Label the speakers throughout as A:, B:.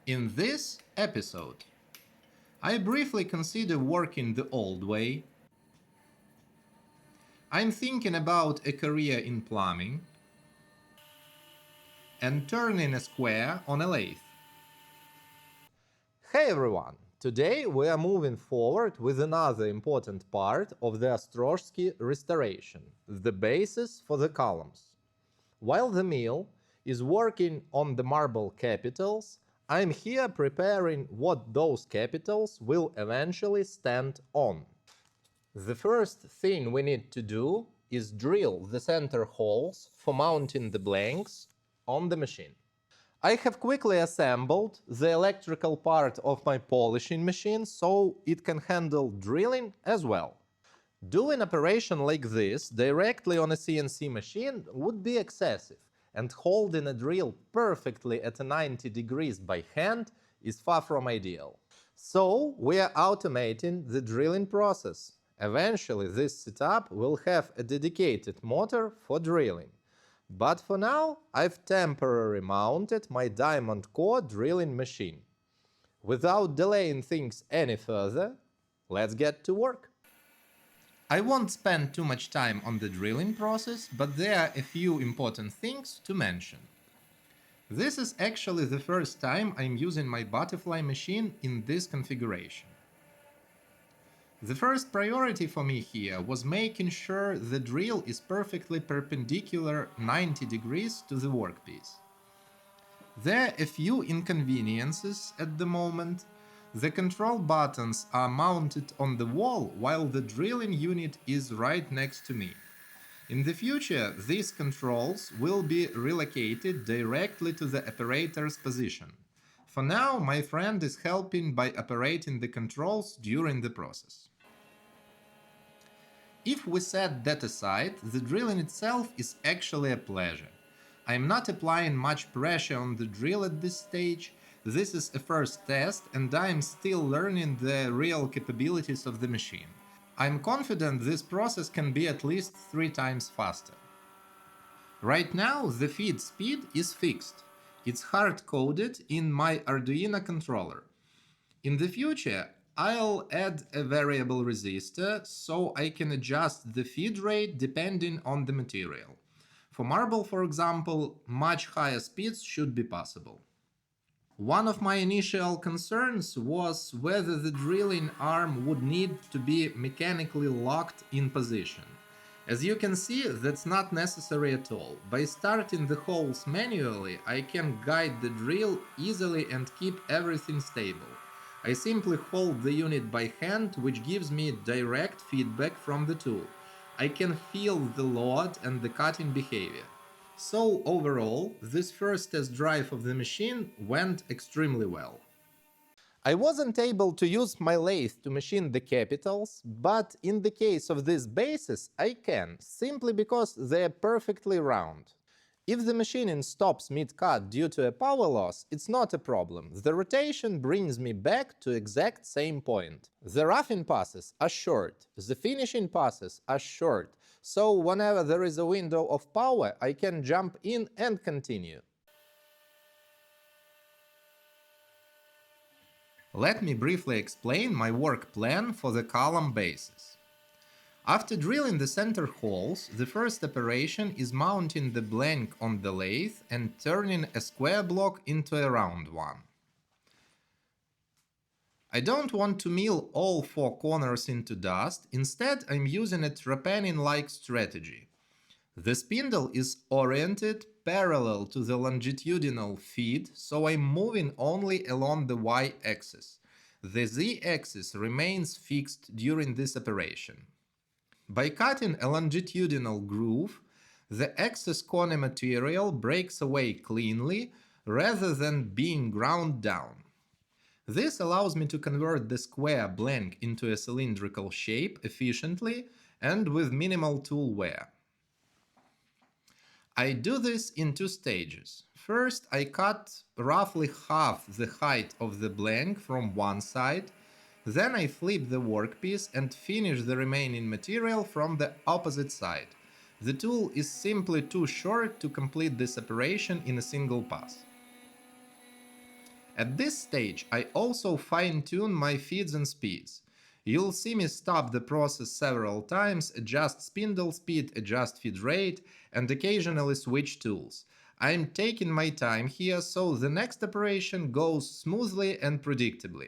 A: In this episode, I briefly consider working the old way. I'm thinking about a career in plumbing and turning a square on a lathe.
B: Hey everyone! Today we are moving forward with another important part of the Ostrogski restoration, the basis for the columns. While the mill is working on the marble capitals, I'm here preparing what those capitals will eventually stand on. The first thing we need to do is drill the center holes for mounting the blanks on the machine. I have quickly assembled the electrical part of my polishing machine so it can handle drilling as well. Doing operation like this directly on a CNC machine would be excessive, and holding a drill perfectly at 90 degrees by hand is far from ideal. So we are automating the drilling process. Eventually this setup will have a dedicated motor for drilling. But for now, I've temporarily mounted my diamond core drilling machine. Without delaying things any further, let's get to work.
A: I won't spend too much time on the drilling process, but there are a few important things to mention. This is actually the first time I'm using my butterfly machine in this configuration. The first priority for me here was making sure the drill is perfectly perpendicular 90 degrees to the workpiece. There are a few inconveniences at the moment. The control buttons are mounted on the wall while the drilling unit is right next to me. In the future, these controls will be relocated directly to the operator's position. For now, my friend is helping by operating the controls during the process. If we set that aside, the drilling itself is actually a pleasure. I'm not applying much pressure on the drill at this stage. This is a first test and I'm still learning the real capabilities of the machine. I'm confident this process can be at least 3 times faster. Right now the feed speed is fixed. It's hard-coded in my Arduino controller. In the future, I'll add a variable resistor so I can adjust the feed rate depending on the material. For marble, for example, much higher speeds should be possible. One of my initial concerns was whether the drilling arm would need to be mechanically locked in position. As you can see, that's not necessary at all. By starting the holes manually, I can guide the drill easily and keep everything stable. I simply hold the unit by hand, which gives me direct feedback from the tool. I can feel the load and the cutting behavior. So overall, this first test drive of the machine went extremely well.
B: I wasn't able to use my lathe to machine the capitals, but in the case of this basis I can, simply because they are perfectly round. If the machining stops mid-cut due to a power loss, it's not a problem. The rotation brings me back to exact same point. The roughing passes are short, the finishing passes are short, so whenever there is a window of power, I can jump in and continue.
A: Let me briefly explain my work plan for the column bases. After drilling the center holes, the first operation is mounting the blank on the lathe and turning a square block into a round one. I don't want to mill all 4 corners into dust, instead I'm using a trepanning-like strategy. The spindle is oriented parallel to the longitudinal feed, so I'm moving only along the y-axis. The z-axis remains fixed during this operation. By cutting a longitudinal groove, the excess corner material breaks away cleanly rather than being ground down. This allows me to convert the square blank into a cylindrical shape efficiently and with minimal tool wear. I do this in 2 stages. First, I cut roughly half the height of the blank from one side. Then I flip the workpiece and finish the remaining material from the opposite side. The tool is simply too short to complete this operation in a single pass. At this stage, I also fine-tune my feeds and speeds. You'll see me stop the process several times, adjust spindle speed, adjust feed rate, and occasionally switch tools. I'm taking my time here so the next operation goes smoothly and predictably.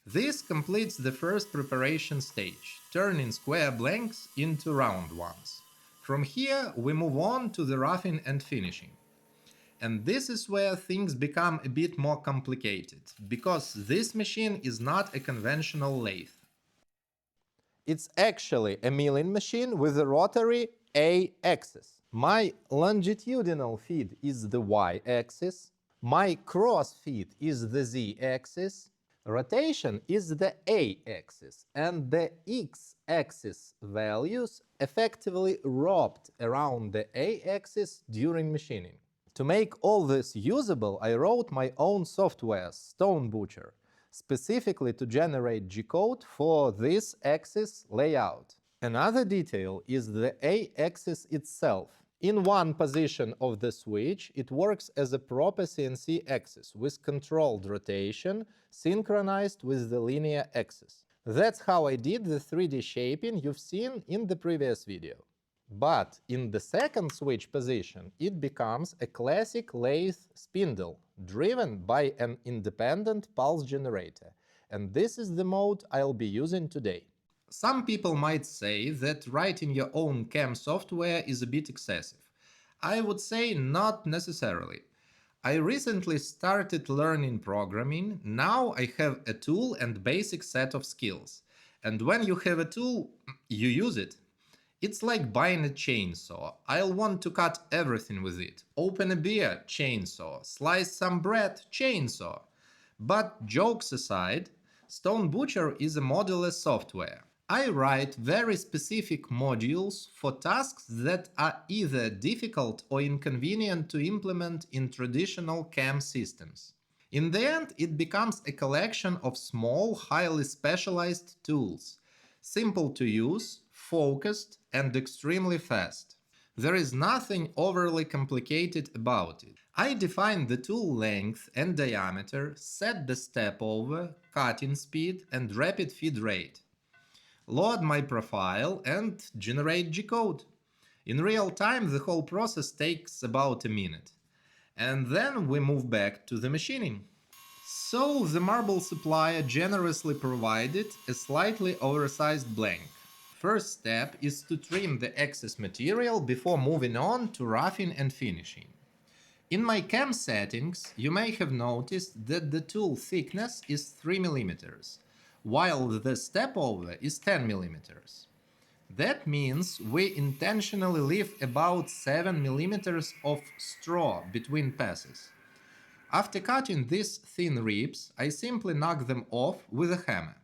A: This completes the first preparation stage, turning square blanks into round ones. From here, we move on to the roughing and finishing. And this is where things become a bit more complicated, because this machine is not a conventional lathe.
B: It's actually a milling machine with a rotary A-axis. My longitudinal feed is the Y-axis, my cross feed is the Z-axis, rotation is the A-axis, and the X-axis values effectively wrapped around the A-axis during machining. To make all this usable, I wrote my own software, Stone Butcher, specifically to generate G-code for this axis layout. Another detail is the A-axis itself. In one position of the switch, it works as a proper CNC axis with controlled rotation synchronized with the linear axis. That's how I did the 3D shaping you've seen in the previous video. But in the second switch position, it becomes a classic lathe spindle, driven by an independent pulse generator. And this is the mode I'll be using today.
A: Some people might say that writing your own CAM software is a bit excessive. I would say not necessarily. I recently started learning programming, now I have a tool and basic set of skills. And when you have a tool, you use it. It's like buying a chainsaw. I'll want to cut everything with it. Open a beer, chainsaw. Slice some bread, chainsaw. But jokes aside, Stone Butcher is a modular software. I write very specific modules for tasks that are either difficult or inconvenient to implement in traditional CAM systems. In the end, it becomes a collection of small, highly specialized tools, simple to use, focused, and extremely fast. There is nothing overly complicated about it. I define the tool length and diameter, set the step over, cutting speed, and rapid feed rate. Load my profile and generate G-code. In real time, the whole process takes about a minute. And then we move back to the machining. So the marble supplier generously provided a slightly oversized blank. First step is to trim the excess material before moving on to roughing and finishing. In my CAM settings, you may have noticed that the tool thickness is 3 mm, while the step over is 10 mm. That means we intentionally leave about 7 mm of straw between passes. After cutting these thin ribs, I simply knock them off with a hammer.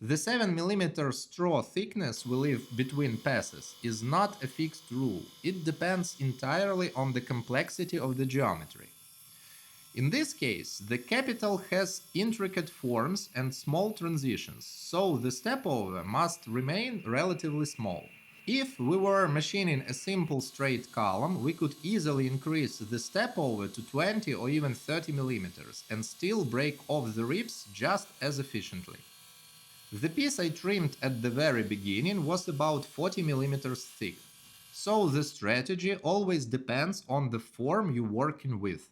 A: The 7 mm straw thickness we leave between passes is not a fixed rule, it depends entirely on the complexity of the geometry. In this case, the capital has intricate forms and small transitions, so the step-over must remain relatively small. If we were machining a simple straight column, we could easily increase the step-over to 20 or even 30 mm and still break off the ribs just as efficiently. The piece I trimmed at the very beginning was about 40 mm thick, so the strategy always depends on the form you're working with.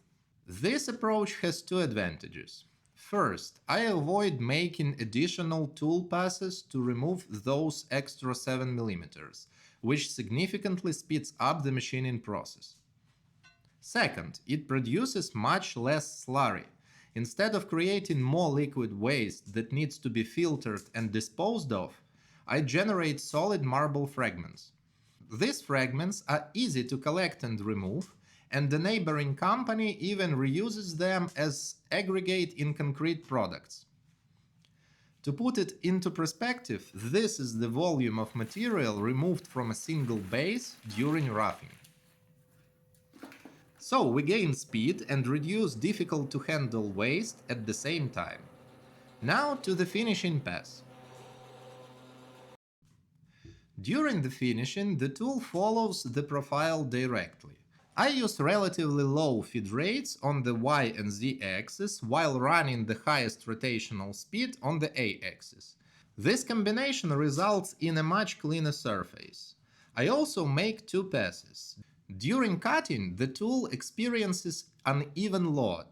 A: This approach has two advantages. First, I avoid making additional tool passes to remove those extra 7 mm, which significantly speeds up the machining process. Second, it produces much less slurry. Instead of creating more liquid waste that needs to be filtered and disposed of, I generate solid marble fragments. These fragments are easy to collect and remove, and the neighboring company even reuses them as aggregate in concrete products. To put it into perspective, this is the volume of material removed from a single base during roughing. So we gain speed and reduce difficult to handle waste at the same time. Now to the finishing pass. During the finishing, the tool follows the profile directly. I use relatively low feed rates on the Y and Z axis while running the highest rotational speed on the A axis. This combination results in a much cleaner surface. I also make two passes. During cutting, the tool experiences uneven load,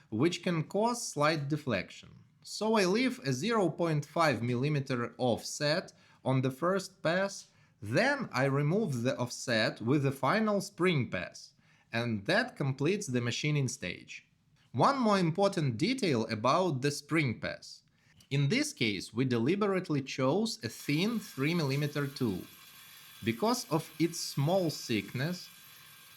A: which can cause slight deflection. So I leave a 0.5 mm offset on the first pass, then I remove the offset with the final spring pass, and that completes the machining stage. One more important detail about the spring pass. In this case, we deliberately chose a thin 3 mm tool. Because of its small thickness,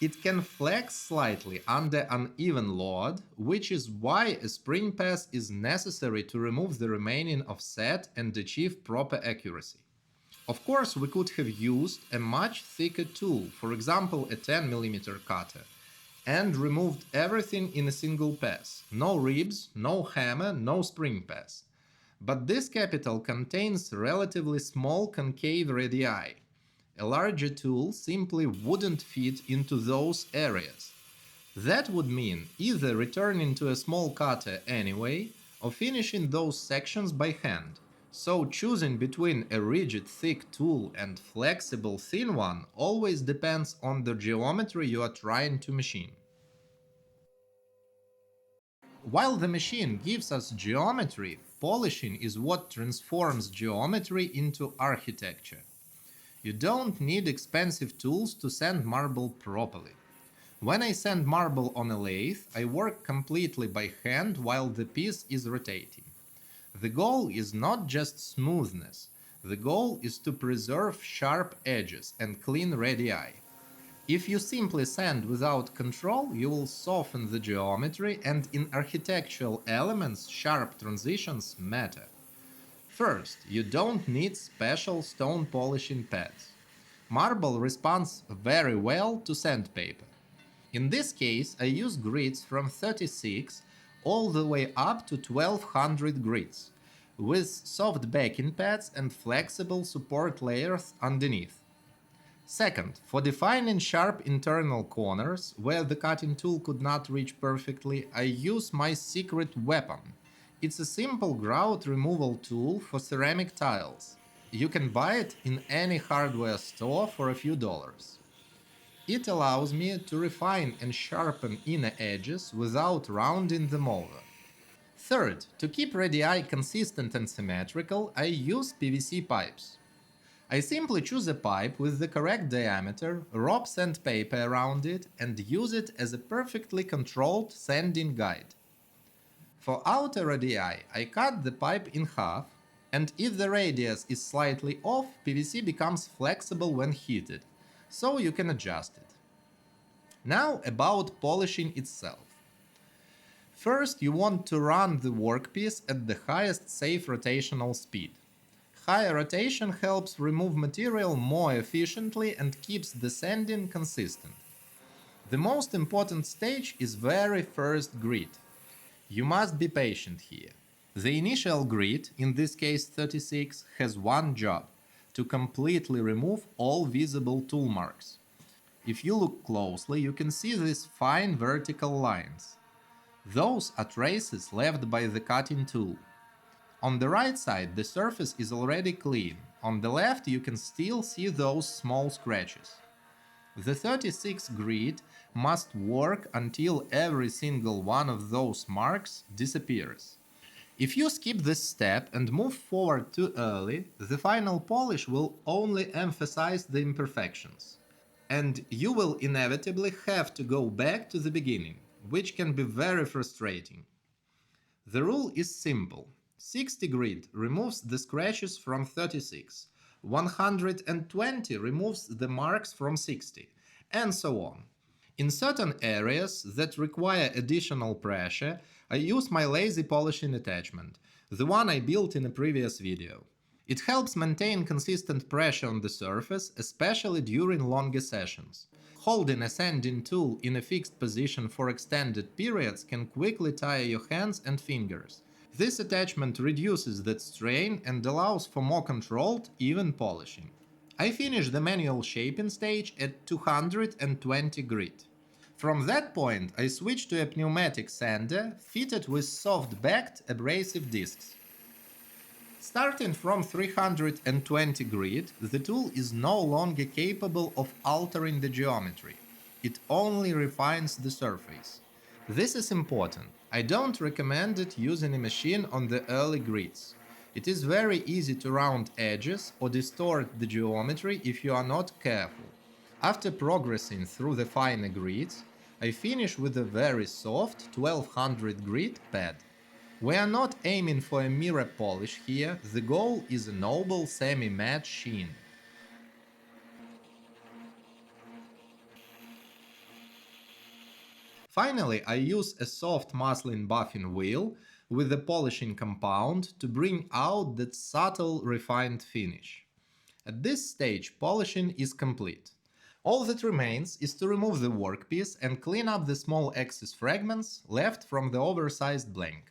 A: it can flex slightly under uneven load, which is why a spring pass is necessary to remove the remaining offset and achieve proper accuracy. Of course, we could have used a much thicker tool, for example a 10 mm cutter, and removed everything in a single pass. No ribs, no hammer, no spring pass. But this capital contains relatively small concave radii. A larger tool simply wouldn't fit into those areas. That would mean either returning to a small cutter anyway, or finishing those sections by hand. So choosing between a rigid thick tool and flexible thin one always depends on the geometry you are trying to machine. While the machine gives us geometry, polishing is what transforms geometry into architecture. You don't need expensive tools to sand marble properly. When I sand marble on a lathe, I work completely by hand while the piece is rotating. The goal is not just smoothness, the goal is to preserve sharp edges and clean radii. If you simply sand without control, you will soften the geometry, and in architectural elements, sharp transitions matter. First, you don't need special stone polishing pads. Marble responds very well to sandpaper. In this case, I use grits from 36 all the way up to 1200 grits, with soft backing pads and flexible support layers underneath. Second, for defining sharp internal corners, where the cutting tool could not reach perfectly, I use my secret weapon. It's a simple grout removal tool for ceramic tiles. You can buy it in any hardware store for a few dollars. It allows me to refine and sharpen inner edges without rounding them over. Third, to keep radii consistent and symmetrical, I use PVC pipes. I simply choose a pipe with the correct diameter, rub sandpaper around it, and use it as a perfectly controlled sanding guide. For outer radii, I cut the pipe in half, and if the radius is slightly off, PVC becomes flexible when heated, so you can adjust it. Now about polishing itself. First, you want to run the workpiece at the highest safe rotational speed. Higher rotation helps remove material more efficiently and keeps the sanding consistent. The most important stage is very first grit. You must be patient here. The initial grit, in this case 36, has one job: to completely remove all visible tool marks. If you look closely, you can see these fine vertical lines. Those are traces left by the cutting tool. On the right side, the surface is already clean. On the left, you can still see those small scratches. The 36 grit must work until every single one of those marks disappears. If you skip this step and move forward too early, the final polish will only emphasize the imperfections. And you will inevitably have to go back to the beginning, which can be very frustrating. The rule is simple. 60 grit removes the scratches from 36, 120 removes the marks from 60, and so on. In certain areas that require additional pressure, I use my lazy polishing attachment, the one I built in a previous video. It helps maintain consistent pressure on the surface, especially during longer sessions. Holding a sanding tool in a fixed position for extended periods can quickly tire your hands and fingers. This attachment reduces that strain and allows for more controlled, even polishing. I finish the manual shaping stage at 220 grit. From that point, I switched to a pneumatic sander fitted with soft-backed abrasive discs. Starting from 320 grit, the tool is no longer capable of altering the geometry. It only refines the surface. This is important. I don't recommend it using a machine on the early grits. It is very easy to round edges or distort the geometry if you are not careful. After progressing through the finer grits, I finish with a very soft 1200 grit pad. We are not aiming for a mirror polish here, the goal is a noble semi-matte sheen. Finally, I use a soft muslin buffing wheel with a polishing compound to bring out that subtle refined finish. At this stage, polishing is complete. All that remains is to remove the workpiece and clean up the small excess fragments left from the oversized blank.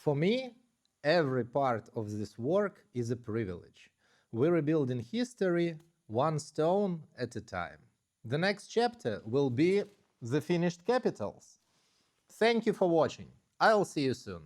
B: For me, every part of this work is a privilege. We're rebuilding history one stone at a time. The next chapter will be the finished capitals. Thank you for watching. I'll see you soon.